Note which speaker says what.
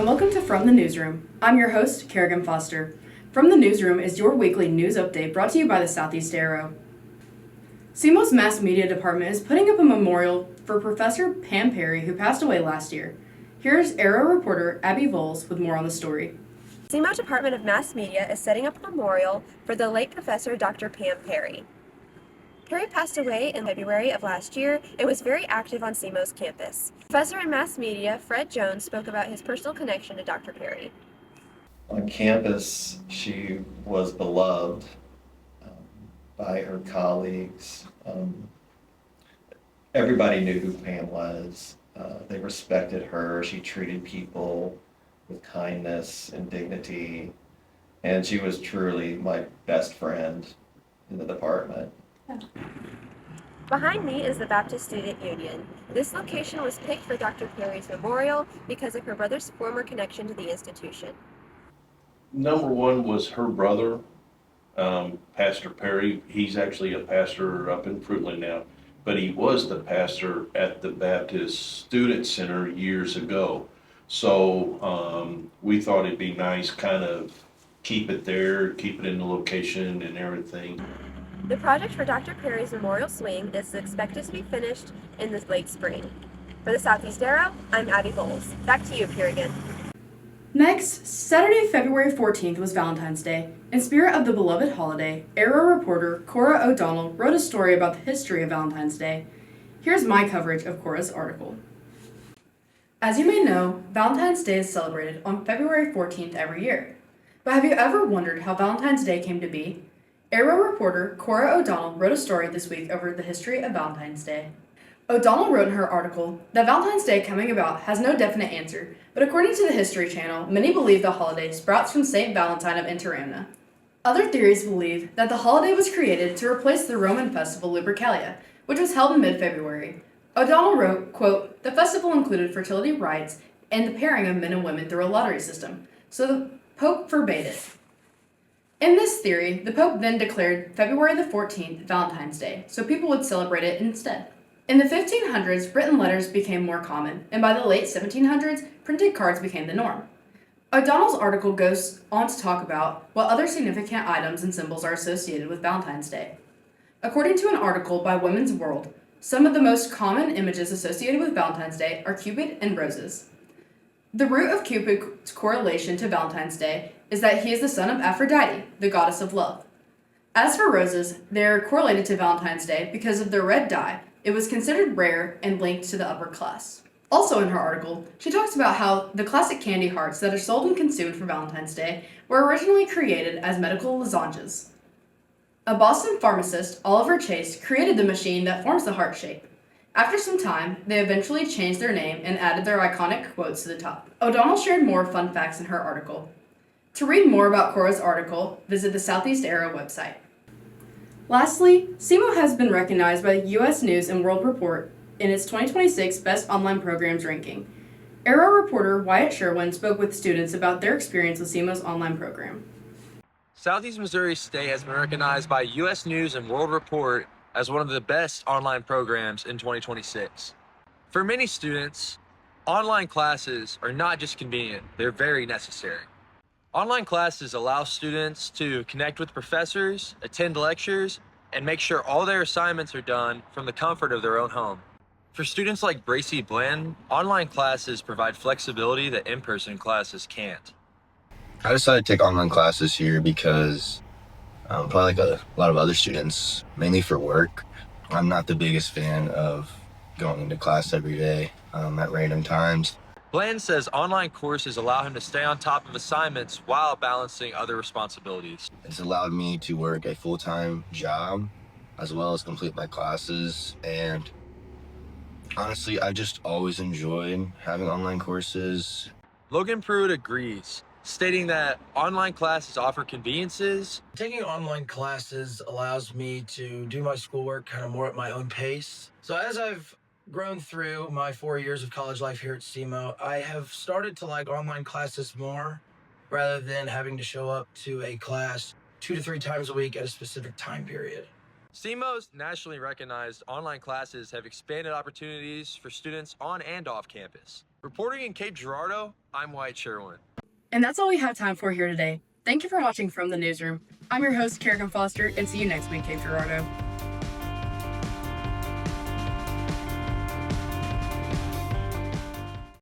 Speaker 1: and welcome to From the Newsroom. I'm your host, Kerrigan Foster. From the Newsroom is your weekly news update brought to you by the Southeast Arrow. SEMO's Mass Media Department is putting up a memorial for Professor Pam Parry, who passed away last year. Here's Arrow reporter Abby Volz with more on the story.
Speaker 2: SEMO Department of Mass Media is setting up a memorial for the late Professor Dr. Pam Parry. Parry passed away in February of last year and was very active on SEMO's campus. Professor in Mass Media Fred Jones spoke about his personal connection to Dr. Parry.
Speaker 3: On campus, she was beloved by her colleagues. Everybody knew who Pam was. They respected her. She treated people with kindness and dignity, and she was truly my best friend in the department.
Speaker 2: Behind me is the Baptist Student Union. This location was picked for Dr. Parry's memorial because of her brother's former connection to the institution.
Speaker 4: Number one was her brother, Pastor Parry. He's actually a pastor up in Fruitland now, but he was the pastor at the Baptist Student Center years ago. So we thought it'd be nice, kind of keep it there, keep it in the location and everything.
Speaker 2: The project for Dr. Parry's memorial swing is expected to be finished in the late spring. For the Southeast Arrow, I'm Abby Volz. Back to you, Kerrigan.
Speaker 1: Next, Saturday, February 14th was Valentine's Day. In spirit of the beloved holiday, Arrow reporter Cora O'Donnell wrote a story about the history of Valentine's Day. Here's my coverage of Cora's article. As you may know, Valentine's Day is celebrated on February 14th every year. But have you ever wondered how Valentine's Day came to be? Arrow reporter Cora O'Donnell wrote a story this week over the history of Valentine's Day. O'Donnell wrote in her article that Valentine's Day coming about has no definite answer, but according to the History Channel, many believe the holiday sprouts from Saint Valentine of Interamna. Other theories believe that the holiday was created to replace the Roman festival Lupercalia, which was held in mid-February. O'Donnell wrote, quote, "The festival included fertility rites and the pairing of men and women through a lottery system, so the Pope forbade it." In this theory, the Pope then declared February the 14th Valentine's Day, so people would celebrate it instead. In the 1500s, written letters became more common, and by the late 1700s, printed cards became the norm. O'Donnell's article goes on to talk about what other significant items and symbols are associated with Valentine's Day. According to an article by Women's World, some of the most common images associated with Valentine's Day are Cupid and roses. The root of Cupid's correlation to Valentine's Day is that he is the son of Aphrodite, the goddess of love. As for roses, they are correlated to Valentine's Day because of their red dye. It was considered rare and linked to the upper class. Also in her article, she talks about how the classic candy hearts that are sold and consumed for Valentine's Day were originally created as medical lozenges. A Boston pharmacist, Oliver Chase, created the machine that forms the heart shape. After some time, they eventually changed their name and added their iconic quotes to the top. O'Donnell shared more fun facts in her article. To read more about Cora's article, visit the Southeast Arrow website. Lastly, SEMO has been recognized by the U.S. News and World Report in its 2026 Best Online Programs ranking. Arrow reporter Wyatt Sherwin spoke with students about their experience with SEMO's online program.
Speaker 5: Southeast Missouri State has been recognized by U.S. News and World Report as one of the best online programs in 2026. For many students, online classes are not just convenient, they're very necessary. Online classes allow students to connect with professors, attend lectures, and make sure all their assignments are done from the comfort of their own home. For students like Bracy Bland, online classes provide flexibility that in-person classes can't.
Speaker 6: I decided to take online classes here because, probably like a lot of other students, mainly for work, I'm not the biggest fan of going into class every day at random times.
Speaker 5: Bland says online courses allow him to stay on top of assignments while balancing other responsibilities.
Speaker 6: It's allowed me to work a full-time job as well as complete my classes, and honestly, I just always enjoyed having online courses.
Speaker 5: Logan Pruitt agrees, stating that online classes offer conveniences.
Speaker 7: Taking online classes allows me to do my schoolwork kind of more at my own pace. So as I've grown through my 4 years of college life here at SEMO, I have started to like online classes more rather than having to show up to a class 2 to 3 times a week at a specific time period.
Speaker 5: SEMO's nationally recognized online classes have expanded opportunities for students on and off campus. Reporting in Cape Girardeau, I'm Wyatt Sherwin.
Speaker 1: And that's all we have time for here today. Thank you for watching From the Newsroom. I'm your host, Kerrigan Foster, and see you next week, Cape Girardeau.